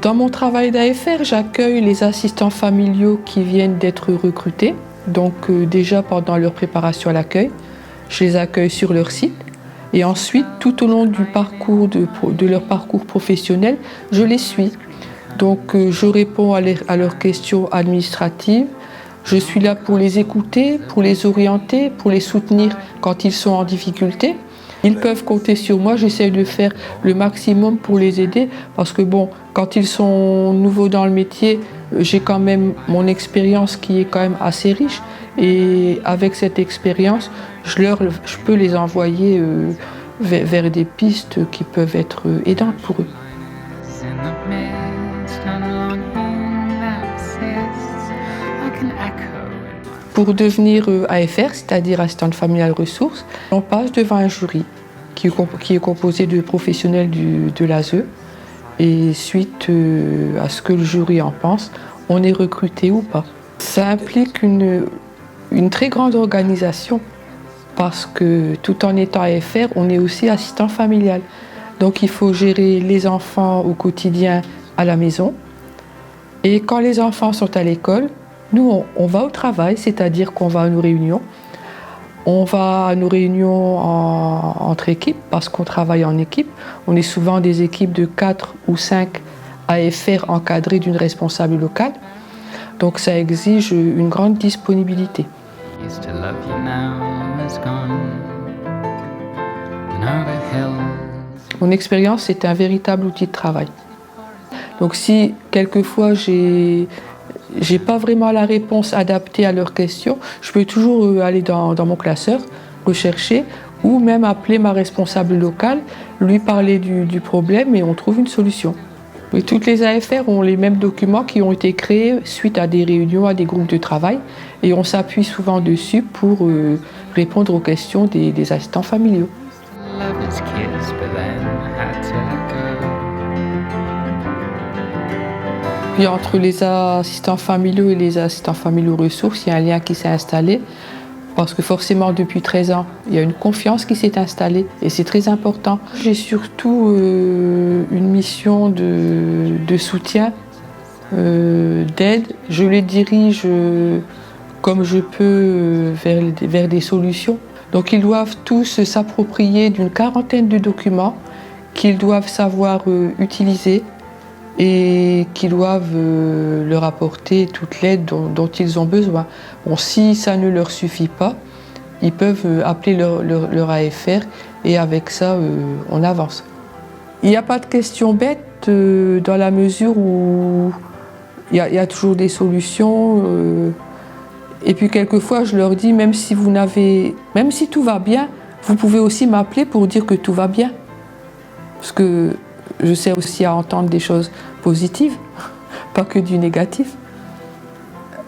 Dans mon travail d'AFR, j'accueille les assistants familiaux qui viennent d'être recrutés. Donc déjà pendant leur préparation à l'accueil, je les accueille sur leur site. Et ensuite, tout au long du parcours de leur parcours professionnel, je les suis. Donc je réponds à leurs questions administratives. Je suis là pour les écouter, pour les orienter, pour les soutenir quand ils sont en difficulté. Ils peuvent compter sur moi, j'essaie de faire le maximum pour les aider parce que bon, quand ils sont nouveaux dans le métier, j'ai quand même mon expérience qui est quand même assez riche et avec cette expérience, je peux les envoyer vers des pistes qui peuvent être aidantes pour eux. Pour devenir AFR, c'est-à-dire assistante familiale ressources, on passe devant un jury qui est composé de professionnels de l'ASE. Et suite à ce que le jury en pense, on est recruté ou pas. Ça implique une très grande organisation parce que tout en étant AFR, on est aussi assistant familial. Donc il faut gérer les enfants au quotidien à la maison. Et quand les enfants sont à l'école, nous, on va au travail, c'est-à-dire qu'on va à nos réunions. On va à nos réunions entre équipes parce qu'on travaille en équipe. On est souvent des équipes de 4 ou 5 AFR encadrées d'une responsable locale. Donc ça exige une grande disponibilité. Mon expérience, c'est un véritable outil de travail. Donc si quelquefois j'ai pas vraiment la réponse adaptée à leurs questions, je peux toujours aller dans mon classeur, rechercher ou même appeler ma responsable locale, lui parler du problème et on trouve une solution. Et toutes les AFR ont les mêmes documents qui ont été créés suite à des réunions, à des groupes de travail et on s'appuie souvent dessus pour répondre aux questions des assistants familiaux. Puis entre les assistants familiaux et les assistants familiaux ressources, il y a un lien qui s'est installé parce que forcément depuis 13 ans, il y a une confiance qui s'est installée et c'est très important. J'ai surtout une mission de soutien, d'aide. Je les dirige comme je peux vers des solutions. Donc ils doivent tous s'approprier d'une quarantaine de documents qu'ils doivent savoir utiliser et qui doivent leur apporter toute l'aide dont ils ont besoin. Bon, si ça ne leur suffit pas, ils peuvent appeler leur AFR et avec ça, on avance. Il n'y a pas de questions bêtes dans la mesure où il y a toujours des solutions. Et puis quelquefois, je leur dis, même si tout va bien, vous pouvez aussi m'appeler pour dire que tout va bien. Parce que je sais aussi à entendre des choses positives, pas que du négatif.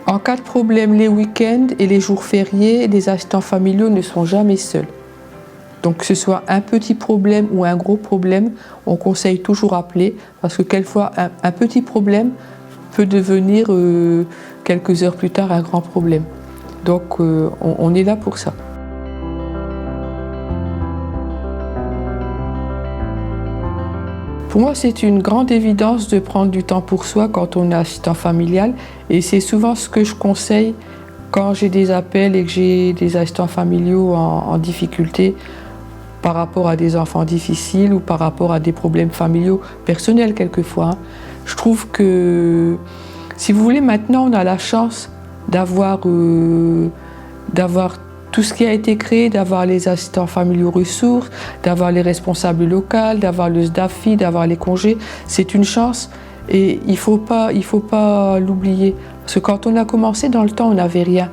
En cas de problème, les week-ends et les jours fériés, les assistants familiaux ne sont jamais seuls. Donc que ce soit un petit problème ou un gros problème, on conseille toujours appeler parce que quelquefois un petit problème peut devenir quelques heures plus tard un grand problème. Donc on est là pour ça. Pour moi, c'est une grande évidence de prendre du temps pour soi quand on est assistant familial et c'est souvent ce que je conseille quand j'ai des appels et que j'ai des assistants familiaux en difficulté par rapport à des enfants difficiles ou par rapport à des problèmes familiaux personnels quelquefois. Je trouve que, si vous voulez, maintenant on a la chance d'avoir tout ce qui a été créé, d'avoir les assistants familiaux ressources, d'avoir les responsables locaux, d'avoir le SDAFI, d'avoir les congés. C'est une chance et il faut pas l'oublier. Parce que quand on a commencé dans le temps, on n'avait rien.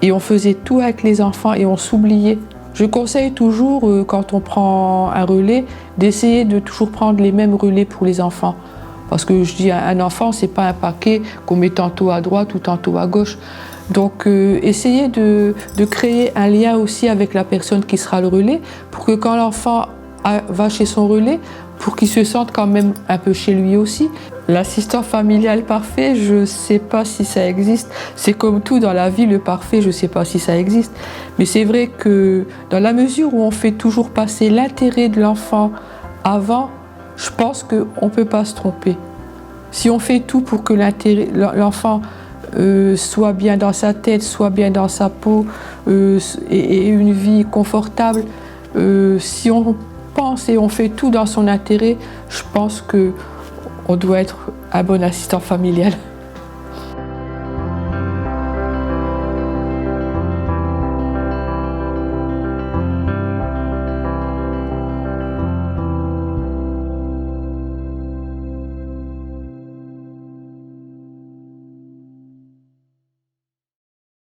Et on faisait tout avec les enfants et on s'oubliait. Je conseille toujours, quand on prend un relais, d'essayer de toujours prendre les mêmes relais pour les enfants. Parce que je dis, un enfant, c'est pas un paquet qu'on met tantôt à droite ou tantôt à gauche. Donc essayez de créer un lien aussi avec la personne qui sera le relais pour que quand l'enfant va chez son relais, pour qu'il se sente quand même un peu chez lui aussi. L'assistant familial parfait, je ne sais pas si ça existe. C'est comme tout dans la vie, le parfait, je ne sais pas si ça existe. Mais c'est vrai que dans la mesure où on fait toujours passer l'intérêt de l'enfant avant, je pense qu'on ne peut pas se tromper. Si on fait tout pour que l'enfant soit bien dans sa tête, soit bien dans sa peau et une vie confortable, si on pense et on fait tout dans son intérêt, je pense qu'on doit être un bon assistant familial.